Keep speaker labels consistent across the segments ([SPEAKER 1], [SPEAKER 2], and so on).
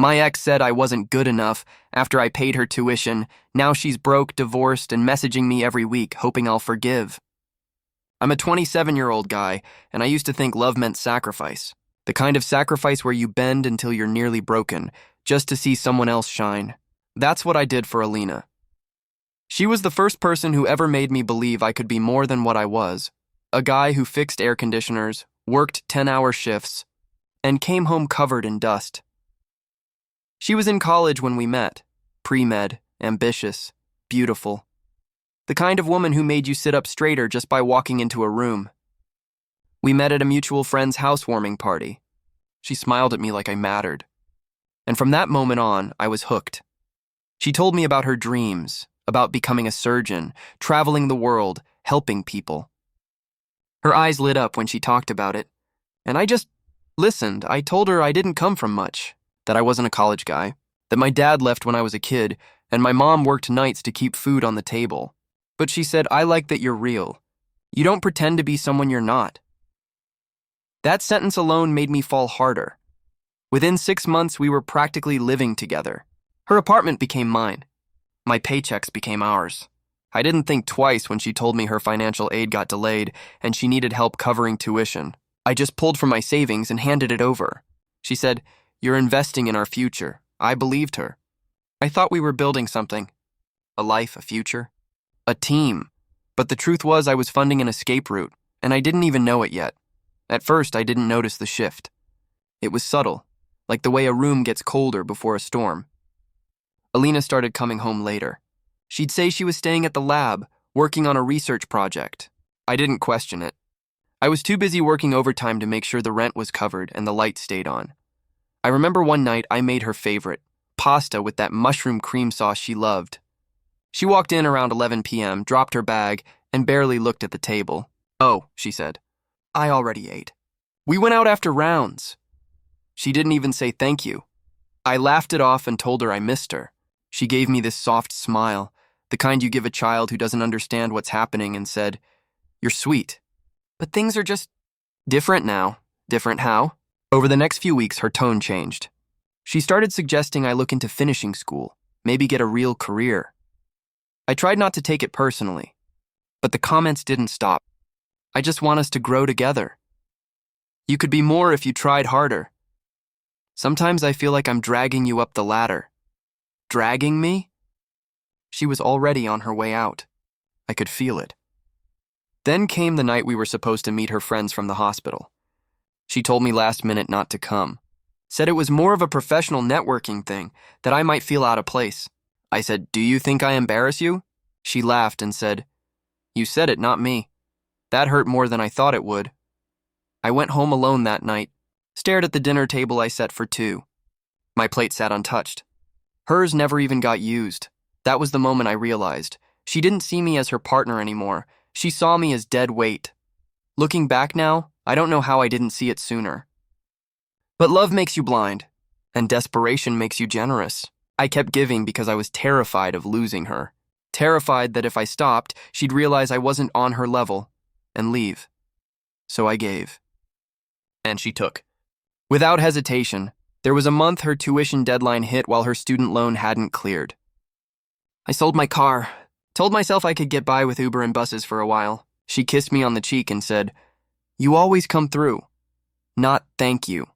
[SPEAKER 1] My ex said I wasn't good enough after I paid her tuition. Now she's broke, divorced, and messaging me every week, hoping I'll forgive. I'm a 27-year-old guy, and I used to think love meant sacrifice. The kind of sacrifice where you bend until you're nearly broken, just to see someone else shine. That's what I did for Alina. She was the first person who ever made me believe I could be more than what I was. A guy who fixed air conditioners, worked 10-hour shifts, and came home covered in dust. She was in college when we met. Pre-med, ambitious, beautiful. The kind of woman who made you sit up straighter just by walking into a room. We met at a mutual friend's housewarming party. She smiled at me like I mattered. And from that moment on, I was hooked. She told me about her dreams, about becoming a surgeon, traveling the world, helping people. Her eyes lit up when she talked about it, and I just listened. I told her I didn't come from much, that I wasn't a college guy, that my dad left when I was a kid, and my mom worked nights to keep food on the table. But she said, I like that you're real. You don't pretend to be someone you're not. That sentence alone made me fall harder. Within 6 months, we were practically living together. Her apartment became mine. My paychecks became ours. I didn't think twice when she told me her financial aid got delayed and she needed help covering tuition. I just pulled from my savings and handed it over. She said, you're investing in our future. I believed her. I thought we were building something. A life, a future, a team. But the truth was I was funding an escape route, and I didn't even know it yet. At first, I didn't notice the shift. It was subtle, like the way a room gets colder before a storm. Alina started coming home later. She'd say she was staying at the lab, working on a research project. I didn't question it. I was too busy working overtime to make sure the rent was covered and the lights stayed on. I remember one night I made her favorite, pasta with that mushroom cream sauce she loved. She walked in around 11 p.m., dropped her bag, and barely looked at the table. Oh, she said, I already ate. We went out after rounds. She didn't even say thank you. I laughed it off and told her I missed her. She gave me this soft smile, the kind you give a child who doesn't understand what's happening, and said, you're sweet. But things are just different now. Different how? Over the next few weeks, her tone changed. She started suggesting I look into finishing school, maybe get a real career. I tried not to take it personally, but the comments didn't stop. I just want us to grow together. You could be more if you tried harder. Sometimes I feel like I'm dragging you up the ladder. Dragging me? She was already on her way out. I could feel it. Then came the night we were supposed to meet her friends from the hospital. She told me last minute not to come. Said it was more of a professional networking thing, that I might feel out of place. I said, do you think I embarrass you? She laughed and said, you said it, not me. That hurt more than I thought it would. I went home alone that night, stared at the dinner table I set for two. My plate sat untouched. Hers never even got used. That was the moment I realized. She didn't see me as her partner anymore. She saw me as dead weight. Looking back now, I don't know how I didn't see it sooner. But love makes you blind, and desperation makes you generous. I kept giving because I was terrified of losing her. Terrified that if I stopped, she'd realize I wasn't on her level and leave. So I gave. And she took. Without hesitation, there was a month her tuition deadline hit while her student loan hadn't cleared. I sold my car, told myself I could get by with Uber and buses for a while. She kissed me on the cheek and said, you always come through. Not thank you.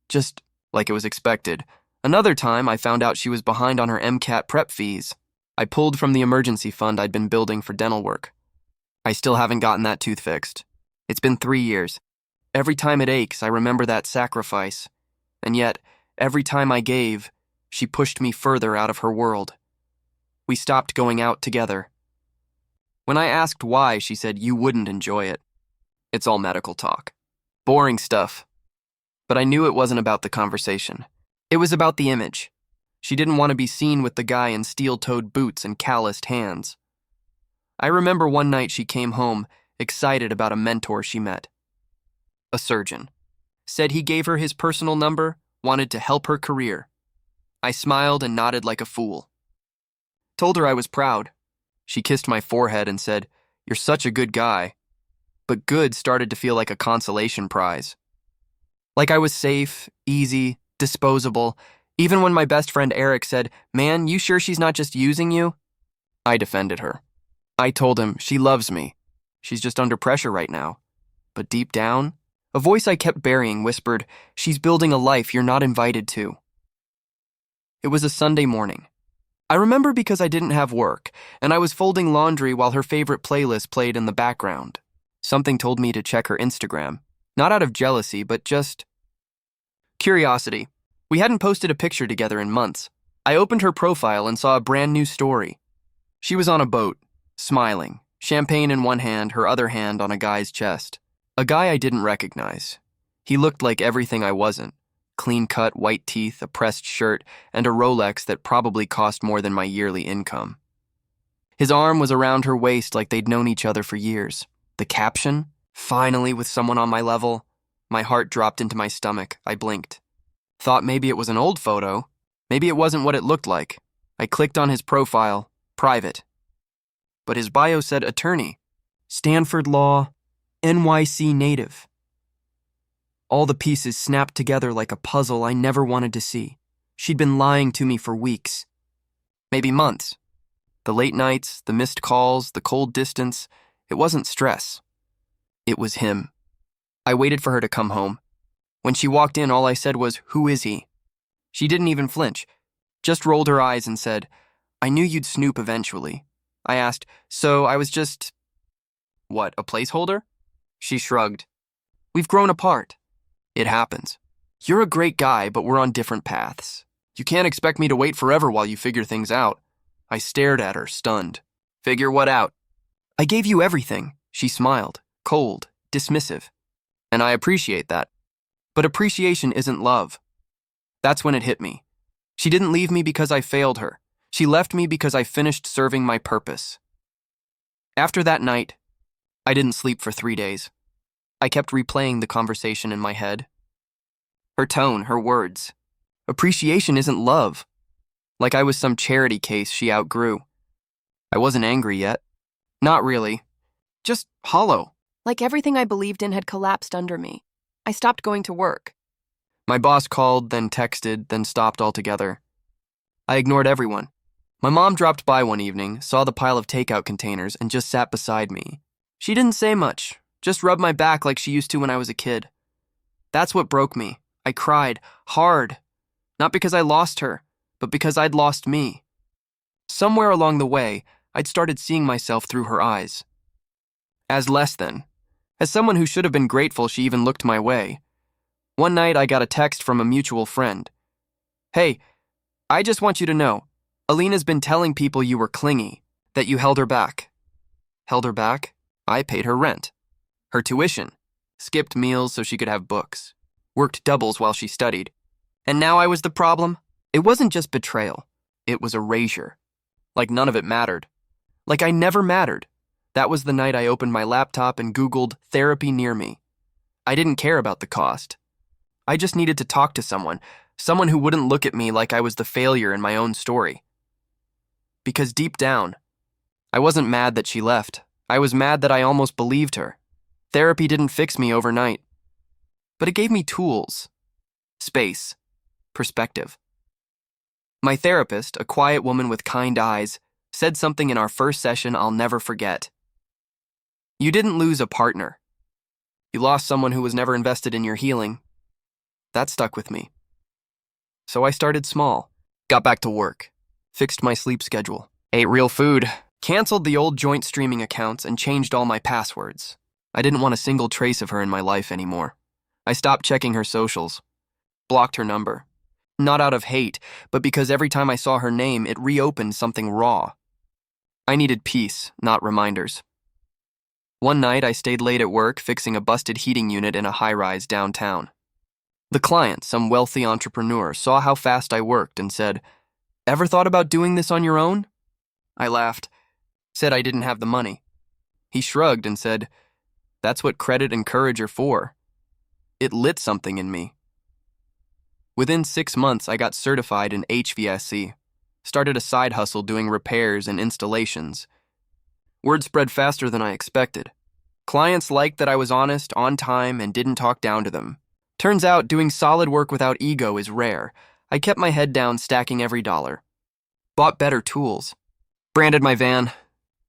[SPEAKER 1] Just like it was expected. Another time, I found out she was behind on her MCAT prep fees. I pulled from the emergency fund I'd been building for dental work. I still haven't gotten that tooth fixed. It's been 3 years. Every time it aches, I remember that sacrifice. And yet, every time I gave, she pushed me further out of her world. We stopped going out together. When I asked why, she said, you wouldn't enjoy it. It's all medical talk. Boring stuff. But I knew it wasn't about the conversation. It was about the image. She didn't want to be seen with the guy in steel-toed boots and calloused hands. I remember one night she came home, excited about a mentor she met. A surgeon. Said he gave her his personal number, wanted to help her career. I smiled and nodded like a fool. Told her I was proud. She kissed my forehead and said, you're such a good guy. But good started to feel like a consolation prize. Like I was safe, easy, disposable, Even when my best friend Eric said, "Man, you sure she's not just using you?" I defended her. I told him, she loves me. She's just under pressure right now. But deep down, a voice I kept burying whispered, "She's building a life you're not invited to." It was a Sunday morning. I remember because I didn't have work, and I was folding laundry while her favorite playlist played in the background. Something told me to check her Instagram, not out of jealousy, but just curiosity. We hadn't posted a picture together in months. I opened her profile and saw a brand new story. She was on a boat, smiling, champagne in one hand, her other hand on a guy's chest. A guy I didn't recognize. He looked like everything I wasn't. Clean-cut, white teeth, a pressed shirt, and a Rolex that probably cost more than my yearly income. His arm was around her waist like they'd known each other for years. The caption? "Finally with someone on my level." My heart dropped into my stomach. I blinked. Thought maybe it was an old photo. Maybe it wasn't what it looked like. I clicked on his profile, private. But his bio said attorney, Stanford Law, NYC native. All the pieces snapped together like a puzzle I never wanted to see. She'd been lying to me for weeks. Maybe months. The late nights, the missed calls, the cold distance. It wasn't stress. It was him. I waited for her to come home. When she walked in, all I said was, "Who is he?" She didn't even flinch, just rolled her eyes and said, "I knew you'd snoop eventually." I asked, "So I was just, what, a placeholder?" She shrugged. "We've grown apart. It happens. You're a great guy, but we're on different paths. You can't expect me to wait forever while you figure things out." I stared at her, stunned. "Figure what out?" "I gave you everything." She smiled, cold, dismissive. And I appreciate that. But appreciation isn't love. That's when it hit me. She didn't leave me because I failed her. She left me because I finished serving my purpose. After that night, I didn't sleep for 3 days. I kept replaying the conversation in my head. Her tone, her words. Appreciation isn't love. Like I was some charity case she outgrew. I wasn't angry yet. Not really. Just hollow. Like everything I believed in had collapsed under me. I stopped going to work. My boss called, then texted, then stopped altogether. I ignored everyone. My mom dropped by one evening, saw the pile of takeout containers, and just sat beside me. She didn't say much, just rubbed my back like she used to when I was a kid. That's what broke me. I cried, hard. Not because I lost her, but because I'd lost me. Somewhere along the way, I'd started seeing myself through her eyes. As less than. As someone who should have been grateful she even looked my way. One night I got a text from a mutual friend. "Hey, I just want you to know, Alina's been telling people you were clingy, that you held her back." Held her back? I paid her rent. Her tuition. Skipped meals so she could have books. Worked doubles while she studied. And now I was the problem? It wasn't just betrayal. It was erasure. Like none of it mattered. Like I never mattered. That was the night I opened my laptop and Googled therapy near me. I didn't care about the cost. I just needed to talk to someone who wouldn't look at me like I was the failure in my own story. Because deep down, I wasn't mad that she left. I was mad that I almost believed her. Therapy didn't fix me overnight. But it gave me tools, space, perspective. My therapist, a quiet woman with kind eyes, said something in our first session I'll never forget. "You didn't lose a partner. You lost someone who was never invested in your healing." That stuck with me. So I started small, got back to work, fixed my sleep schedule, ate real food, canceled the old joint streaming accounts, and changed all my passwords. I didn't want a single trace of her in my life anymore. I stopped checking her socials, blocked her number. Not out of hate, but because every time I saw her name, it reopened something raw. I needed peace, not reminders. One night, I stayed late at work fixing a busted heating unit in a high-rise downtown. The client, some wealthy entrepreneur, saw how fast I worked and said, "Ever thought about doing this on your own?" I laughed, said I didn't have the money. He shrugged and said, "That's what credit and courage are for." It lit something in me. Within 6 months, I got certified in HVAC, started a side hustle doing repairs and installations. Word spread faster than I expected. Clients liked that I was honest, on time, and didn't talk down to them. Turns out, doing solid work without ego is rare. I kept my head down, stacking every dollar. Bought better tools. Branded my van.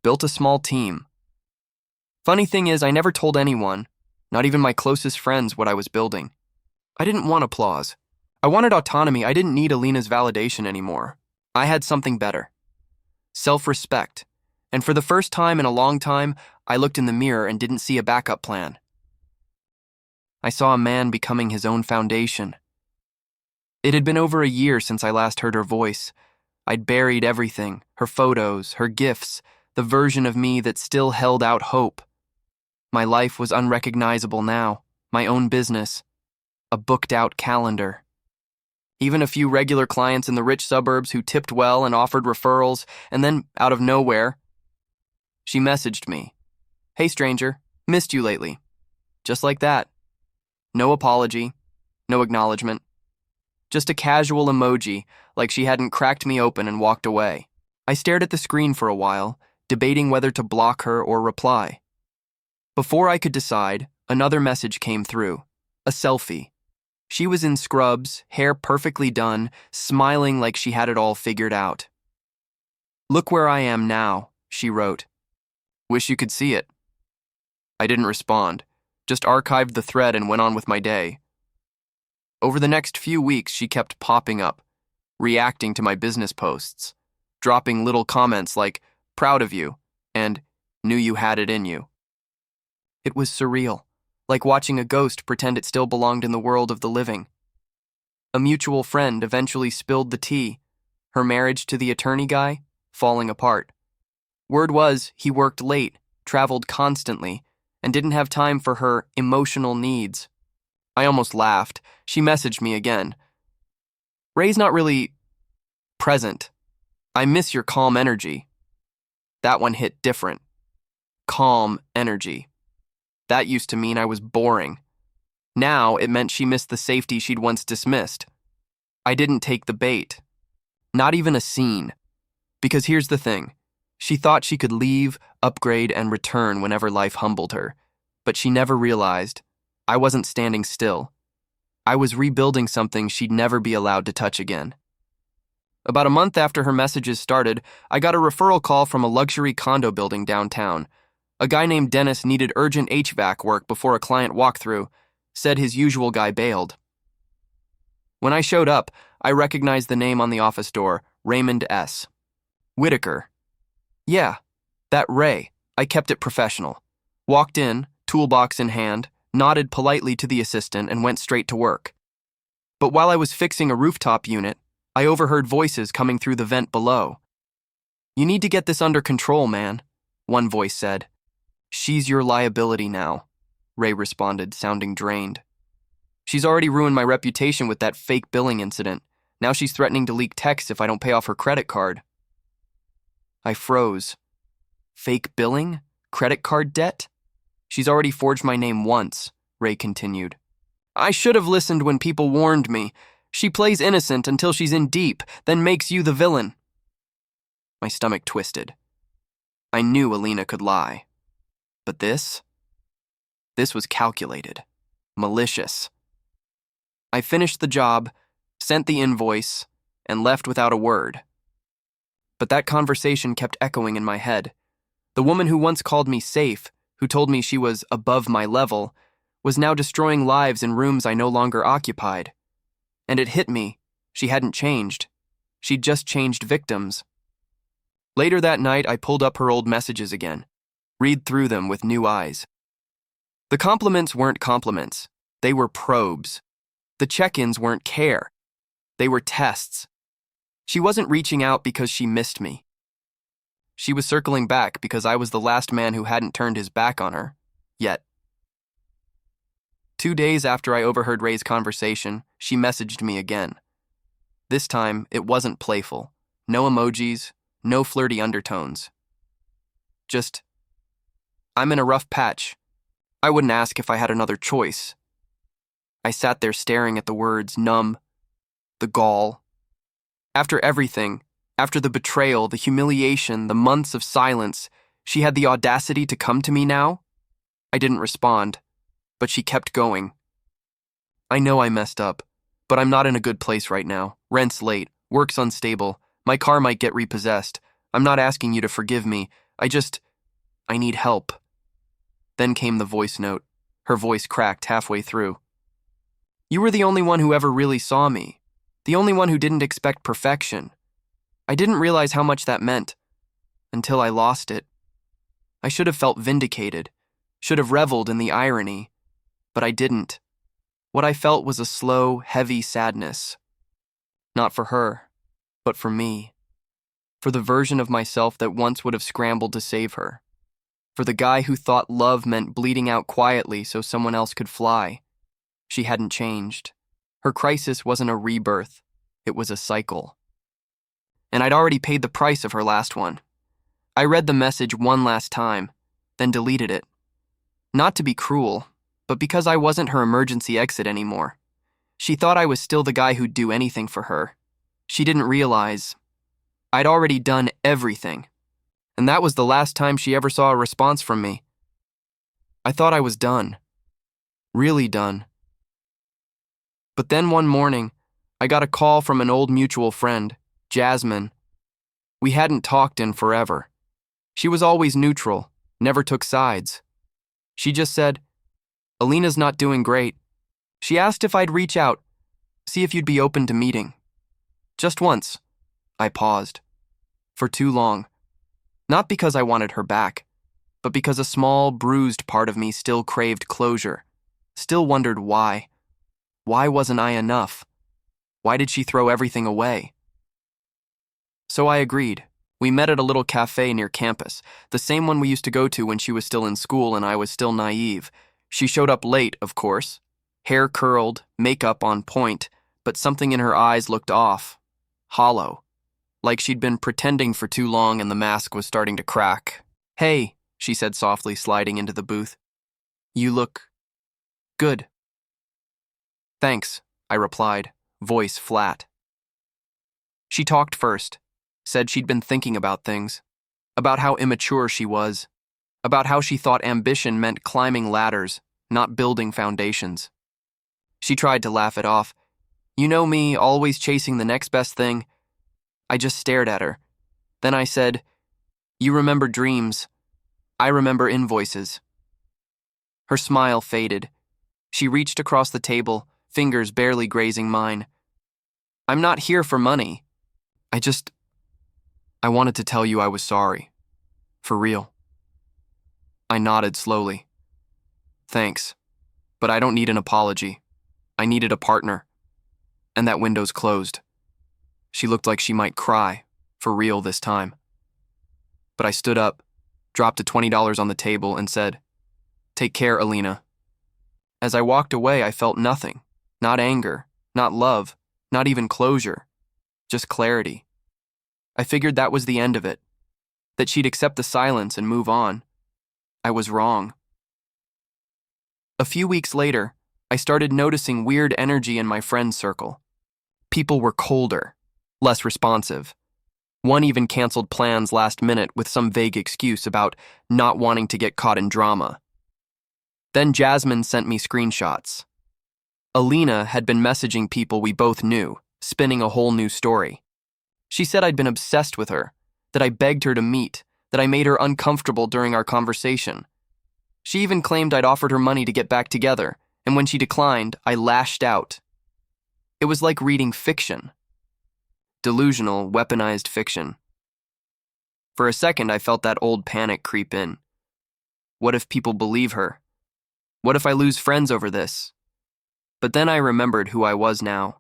[SPEAKER 1] Built a small team. Funny thing is, I never told anyone, not even my closest friends, what I was building. I didn't want applause. I wanted autonomy. I didn't need Alina's validation anymore. I had something better. Self-respect. And for the first time in a long time, I looked in the mirror and didn't see a backup plan. I saw a man becoming his own foundation. It had been over a year since I last heard her voice. I'd buried everything, her photos, her gifts, the version of me that still held out hope. My life was unrecognizable now, my own business, a booked-out calendar. Even a few regular clients in the rich suburbs who tipped well and offered referrals, and then, out of nowhere, she messaged me. "Hey stranger, missed you lately." Just like that. No apology, no acknowledgement. Just a casual emoji, like she hadn't cracked me open and walked away. I stared at the screen for a while, debating whether to block her or reply. Before I could decide, another message came through. A selfie. She was in scrubs, hair perfectly done, smiling like she had it all figured out. "Look where I am now," she wrote. "Wish you could see it." I didn't respond, just archived the thread and went on with my day. Over the next few weeks, she kept popping up, reacting to my business posts, dropping little comments like, "Proud of you," and "Knew you had it in you." It was surreal, like watching a ghost pretend it still belonged in the world of the living. A mutual friend eventually spilled the tea, her marriage to the attorney guy falling apart. Word was he worked late, traveled constantly, and didn't have time for her emotional needs. I almost laughed. She messaged me again. "Ray's not really present. I miss your calm energy." That one hit different. Calm energy. That used to mean I was boring. Now it meant she missed the safety she'd once dismissed. I didn't take the bait. Not even a scene. Because here's the thing. She thought she could leave, upgrade, and return whenever life humbled her. But she never realized I wasn't standing still. I was rebuilding something she'd never be allowed to touch again. About a month after her messages started, I got a referral call from a luxury condo building downtown. A guy named Dennis needed urgent HVAC work before a client walkthrough, said his usual guy bailed. When I showed up, I recognized the name on the office door, Raymond S. Whitaker. Yeah, that Ray. I kept it professional. Walked in, toolbox in hand, nodded politely to the assistant, and went straight to work. But while I was fixing a rooftop unit, I overheard voices coming through the vent below. "You need to get this under control, man," one voice said. "She's your liability now," Ray responded, sounding drained. "She's already ruined my reputation with that fake billing incident. Now she's threatening to leak texts if I don't pay off her credit card." I froze. Fake billing? Credit card debt? "She's already forged my name once," Ray continued. "I should have listened when people warned me. She plays innocent until she's in deep, then makes you the villain." My stomach twisted. I knew Alina could lie. But this was calculated, malicious. I finished the job, sent the invoice, and left without a word. But that conversation kept echoing in my head. The woman who once called me safe, who told me she was above my level, was now destroying lives in rooms I no longer occupied. And it hit me. She hadn't changed. She'd just changed victims. Later that night, I pulled up her old messages again, read through them with new eyes. The compliments weren't compliments. They were probes. The check-ins weren't care. They were tests. She wasn't reaching out because she missed me. She was circling back because I was the last man who hadn't turned his back on her, yet. 2 days after I overheard Ray's conversation, she messaged me again. This time, it wasn't playful. No emojis, no flirty undertones. Just, "I'm in a rough patch. I wouldn't ask if I had another choice." I sat there staring at the words, numb, the gall. After everything, after the betrayal, the humiliation, the months of silence, she had the audacity to come to me now? I didn't respond, but she kept going. "I know I messed up, but I'm not in a good place right now," Rent's late, work's unstable, my car might get repossessed. I'm not asking you to forgive me. I need help. Then came the voice note. Her voice cracked halfway through. You were the only one who ever really saw me. The only one who didn't expect perfection. I didn't realize how much that meant. Until I lost it. I should have felt vindicated. Should have reveled in the irony. But I didn't. What I felt was a slow, heavy sadness. Not for her, but for me. For the version of myself that once would have scrambled to save her. For the guy who thought love meant bleeding out quietly so someone else could fly. She hadn't changed. Her crisis wasn't a rebirth. It was a cycle. And I'd already paid the price of her last one. I read the message one last time, then deleted it. Not to be cruel, but because I wasn't her emergency exit anymore. She thought I was still the guy who'd do anything for her. She didn't realize I'd already done everything. And that was the last time she ever saw a response from me. I thought I was done. Really done. But then one morning, I got a call from an old mutual friend, Jasmine. We hadn't talked in forever. She was always neutral, never took sides. She just said, Alina's not doing great. She asked if I'd reach out, see if you'd be open to meeting. Just once. I paused. For too long. Not because I wanted her back, but because a small, bruised part of me still craved closure, still wondered why. Why wasn't I enough? Why did she throw everything away? So I agreed. We met at a little cafe near campus, the same one we used to go to when she was still in school and I was still naive. She showed up late, of course. Hair curled, makeup on point, but something in her eyes looked off. Hollow. Like she'd been pretending for too long and the mask was starting to crack. Hey, she said softly, sliding into the booth. You look good. Thanks, I replied, voice flat. She talked first, said she'd been thinking about things, about how immature she was, about how she thought ambition meant climbing ladders, not building foundations. She tried to laugh it off. You know me, always chasing the next best thing. I just stared at her. Then I said, You remember dreams. I remember invoices. Her smile faded. She reached across the table, fingers barely grazing mine. I'm not here for money. I wanted to tell you I was sorry. For real. I nodded slowly. Thanks, but I don't need an apology. I needed a partner. And that window's closed. She looked like she might cry, for real this time. But I stood up, dropped the $20 on the table and said, Take care, Alina. As I walked away, I felt nothing. Not anger, not love, not even closure. Just clarity. I figured that was the end of it. That she'd accept the silence and move on. I was wrong. A few weeks later, I started noticing weird energy in my friend circle. People were colder, less responsive. One even canceled plans last minute with some vague excuse about not wanting to get caught in drama. Then Jasmine sent me screenshots. Alina had been messaging people we both knew, spinning a whole new story. She said I'd been obsessed with her, that I begged her to meet, that I made her uncomfortable during our conversation. She even claimed I'd offered her money to get back together, and when she declined, I lashed out. It was like reading fiction. Delusional, weaponized fiction. For a second, I felt that old panic creep in. What if people believe her? What if I lose friends over this? But then I remembered who I was now,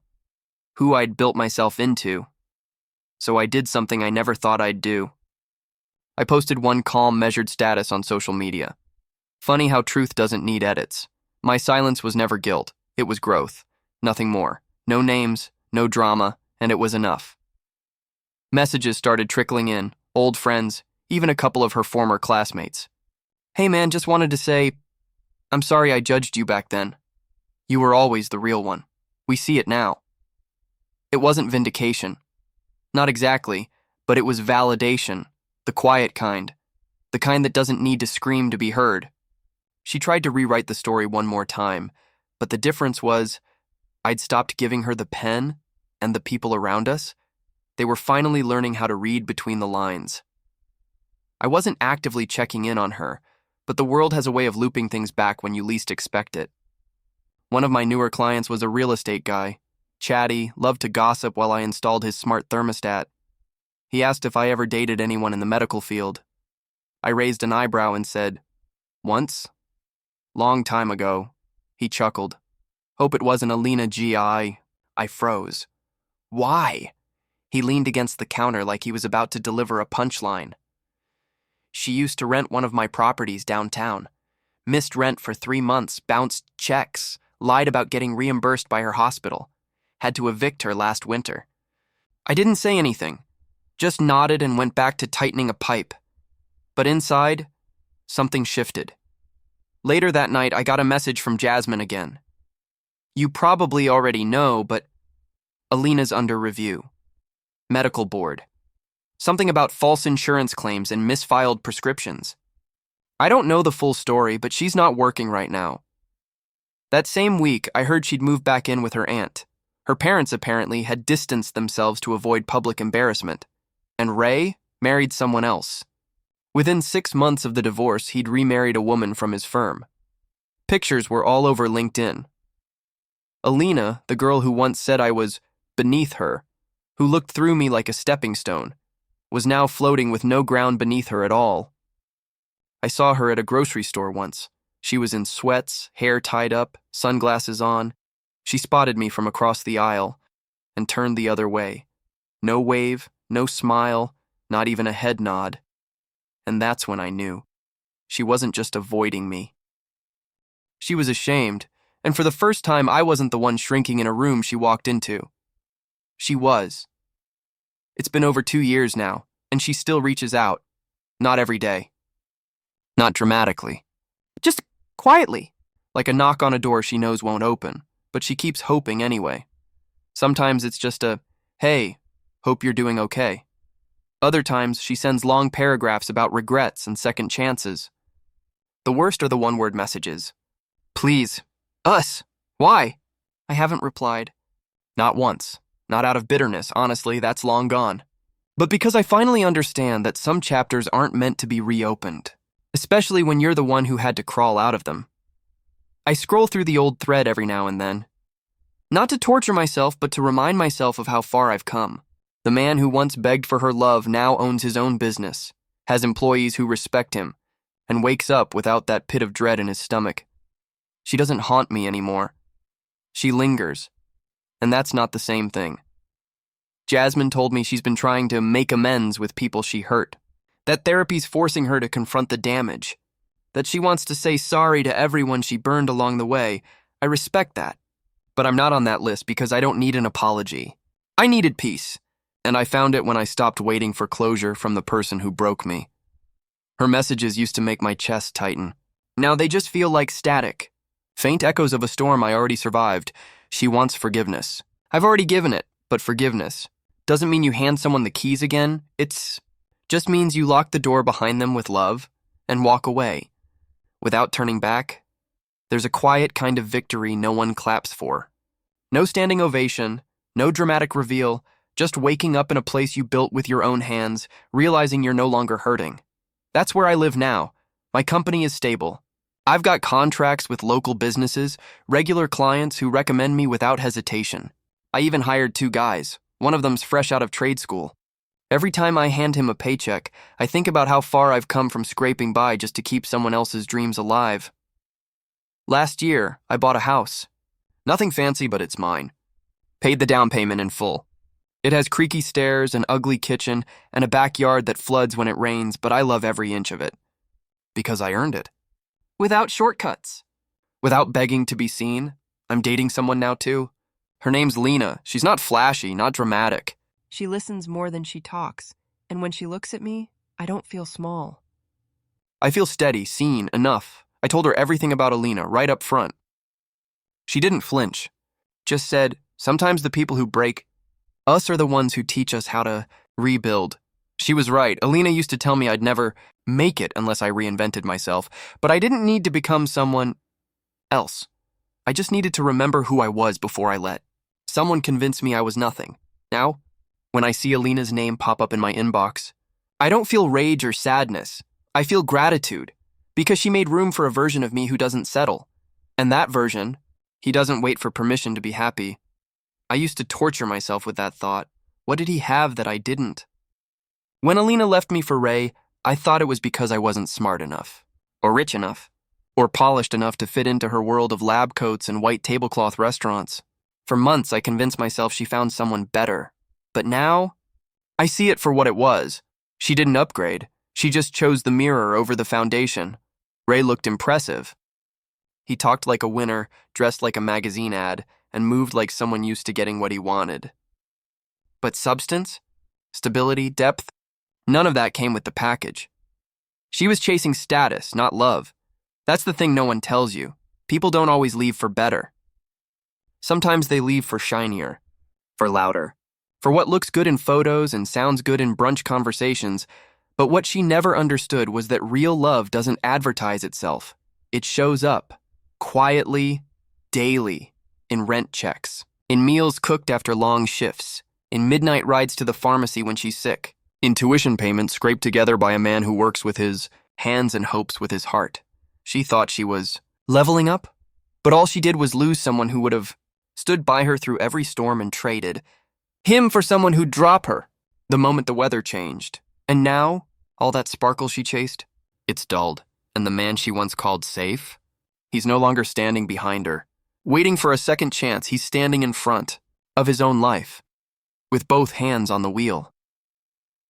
[SPEAKER 1] who I'd built myself into. So I did something I never thought I'd do. I posted one calm, measured status on social media. Funny how truth doesn't need edits. My silence was never guilt. It was growth. Nothing more. No names, no drama, and it was enough. Messages started trickling in, old friends, even a couple of her former classmates. Hey man, just wanted to say, I'm sorry I judged you back then. You were always the real one. We see it now. It wasn't vindication. Not exactly, but it was validation, the quiet kind, the kind that doesn't need to scream to be heard. She tried to rewrite the story one more time, but the difference was I'd stopped giving her the pen, and the people around us, they were finally learning how to read between the lines. I wasn't actively checking in on her, but the world has a way of looping things back when you least expect it. One of my newer clients was a real estate guy. Chatty, loved to gossip while I installed his smart thermostat. He asked if I ever dated anyone in the medical field. I raised an eyebrow and said, "Once? Long time ago." He chuckled. "Hope it wasn't Alina G.I." I froze. "Why?" He leaned against the counter like he was about to deliver a punchline. "She used to rent one of my properties downtown. Missed rent for 3 months, bounced checks, lied about getting reimbursed by her hospital. Had to evict her last winter." I didn't say anything, just nodded and went back to tightening a pipe. But inside, something shifted. Later that night, I got a message from Jasmine again. "You probably already know, but Alina's under review. Medical board. Something about false insurance claims and misfiled prescriptions. I don't know the full story, but she's not working right now." That same week, I heard she'd moved back in with her aunt. Her parents apparently had distanced themselves to avoid public embarrassment. And Ray married someone else. Within 6 months of the divorce, he'd remarried a woman from his firm. Pictures were all over LinkedIn. Alina, the girl who once said I was beneath her, who looked through me like a stepping stone, was now floating with no ground beneath her at all. I saw her at a grocery store once. She was in sweats, hair tied up, sunglasses on. She spotted me from across the aisle and turned the other way. No wave, no smile, not even a head nod. And that's when I knew. She wasn't just avoiding me. She was ashamed, and for the first time I wasn't the one shrinking in a room she walked into. She was. It's been over 2 years now, and she still reaches out. Not every day. Not dramatically. Just quietly, like a knock on a door she knows won't open, but she keeps hoping anyway. Sometimes it's just a, "Hey, hope you're doing okay." Other times she sends long paragraphs about regrets and second chances. The worst are the one-word messages. "Please. Us. Why?" I haven't replied. Not once. Not out of bitterness, honestly, that's long gone. But because I finally understand that some chapters aren't meant to be reopened, especially when you're the one who had to crawl out of them. I scroll through the old thread every now and then. Not to torture myself, but to remind myself of how far I've come. The man who once begged for her love now owns his own business, has employees who respect him, and wakes up without that pit of dread in his stomach. She doesn't haunt me anymore. She lingers, and that's not the same thing. Jasmine told me she's been trying to make amends with people she hurt, that therapy's forcing her to confront the damage, that she wants to say sorry to everyone she burned along the way. I respect that, but I'm not on that list because I don't need an apology. I needed peace, and I found it when I stopped waiting for closure from the person who broke me. Her messages used to make my chest tighten. Now they just feel like static, faint echoes of a storm I already survived. She wants forgiveness. I've already given it, but forgiveness doesn't mean you hand someone the keys again. It's just means you lock the door behind them with love and walk away. Without turning back, there's a quiet kind of victory no one claps for. No standing ovation, no dramatic reveal, just waking up in a place you built with your own hands, realizing you're no longer hurting. That's where I live now. My company is stable. I've got contracts with local businesses, regular clients who recommend me without hesitation. I even hired 2 guys. One of them's fresh out of trade school. Every time I hand him a paycheck, I think about how far I've come from scraping by just to keep someone else's dreams alive. Last year, I bought a house. Nothing fancy, but it's mine. Paid the down payment in full. It has creaky stairs, an ugly kitchen, and a backyard that floods when it rains, but I love every inch of it. Because I earned it. Without shortcuts. Without begging to be seen. I'm dating someone now, too. Her name's Lena. She's not flashy, not dramatic.
[SPEAKER 2] She listens more than she talks, and when she looks at me, I don't feel small.
[SPEAKER 1] I feel steady, seen, enough. I told her everything about Alina, right up front. She didn't flinch. Just said, sometimes the people who break us are the ones who teach us how to rebuild. She was right. Alina used to tell me I'd never make it unless I reinvented myself, but I didn't need to become someone else. I just needed to remember who I was before I let Someone convinced me I was nothing. Now, when I see Alina's name pop up in my inbox, I don't feel rage or sadness. I feel gratitude, because she made room for a version of me who doesn't settle. And that version, he doesn't wait for permission to be happy. I used to torture myself with that thought. What did he have that I didn't? When Alina left me for Ray, I thought it was because I wasn't smart enough, or rich enough, or polished enough to fit into her world of lab coats and white tablecloth restaurants. For months, I convinced myself she found someone better. But now, I see it for what it was. She didn't upgrade. She just chose the mirror over the foundation. Ray looked impressive. He talked like a winner, dressed like a magazine ad, and moved like someone used to getting what he wanted. But substance, stability, depth, none of that came with the package. She was chasing status, not love. That's the thing no one tells you. People don't always leave for better. Sometimes they leave for shinier, for louder, for what looks good in photos and sounds good in brunch conversations. But what she never understood was that real love doesn't advertise itself. It shows up, quietly, daily, in rent checks, in meals cooked after long shifts, in midnight rides to the pharmacy when she's sick, in tuition payments scraped together by a man who works with his hands and hopes with his heart. She thought she was leveling up, but all she did was lose someone who would have stood by her through every storm and traded him for someone who'd drop her the moment the weather changed. And now, all that sparkle she chased, it's dulled. And the man she once called safe, he's no longer standing behind her, waiting for a second chance. He's standing in front of his own life, with both hands on the wheel.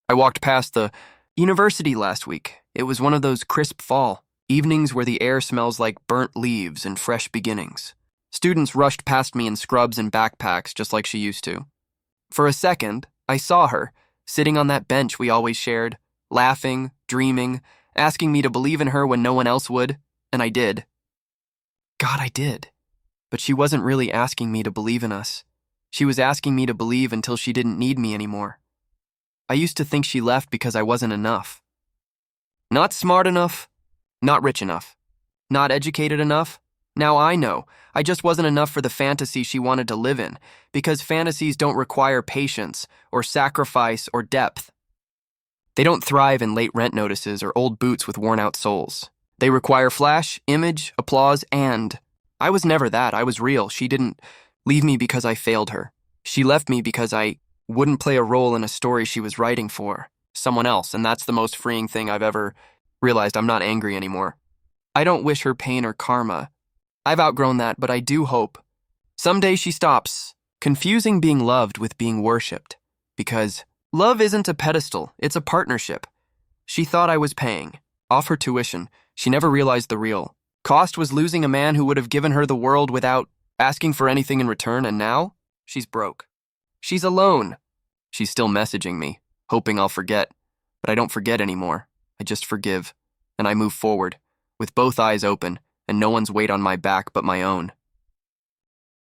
[SPEAKER 1] I walked past the university last week. It was one of those crisp fall evenings where the air smells like burnt leaves and fresh beginnings. Students rushed past me in scrubs and backpacks just like she used to. For a second, I saw her, sitting on that bench we always shared, laughing, dreaming, asking me to believe in her when no one else would, and I did. God, I did. But she wasn't really asking me to believe in us. She was asking me to believe until she didn't need me anymore. I used to think she left because I wasn't enough. Not smart enough, not rich enough, not educated enough. Now I know, I just wasn't enough for the fantasy she wanted to live in, because fantasies don't require patience or sacrifice or depth. They don't thrive in late rent notices or old boots with worn-out soles. They require flash, image, applause, and I was never that. I was real. She didn't leave me because I failed her. She left me because I wouldn't play a role in a story she was writing for someone else, and that's the most freeing thing I've ever realized. I'm not angry anymore. I don't wish her pain or karma. I've outgrown that, but I do hope someday she stops confusing being loved with being worshipped, because love isn't a pedestal, it's a partnership. She thought I was paying off her tuition. She never realized the real cost was losing a man who would have given her the world without asking for anything in return, and now she's broke. She's alone. She's still messaging me, hoping I'll forget, but I don't forget anymore. I just forgive, and I move forward, with both eyes open, and no one's weight on my back but my own.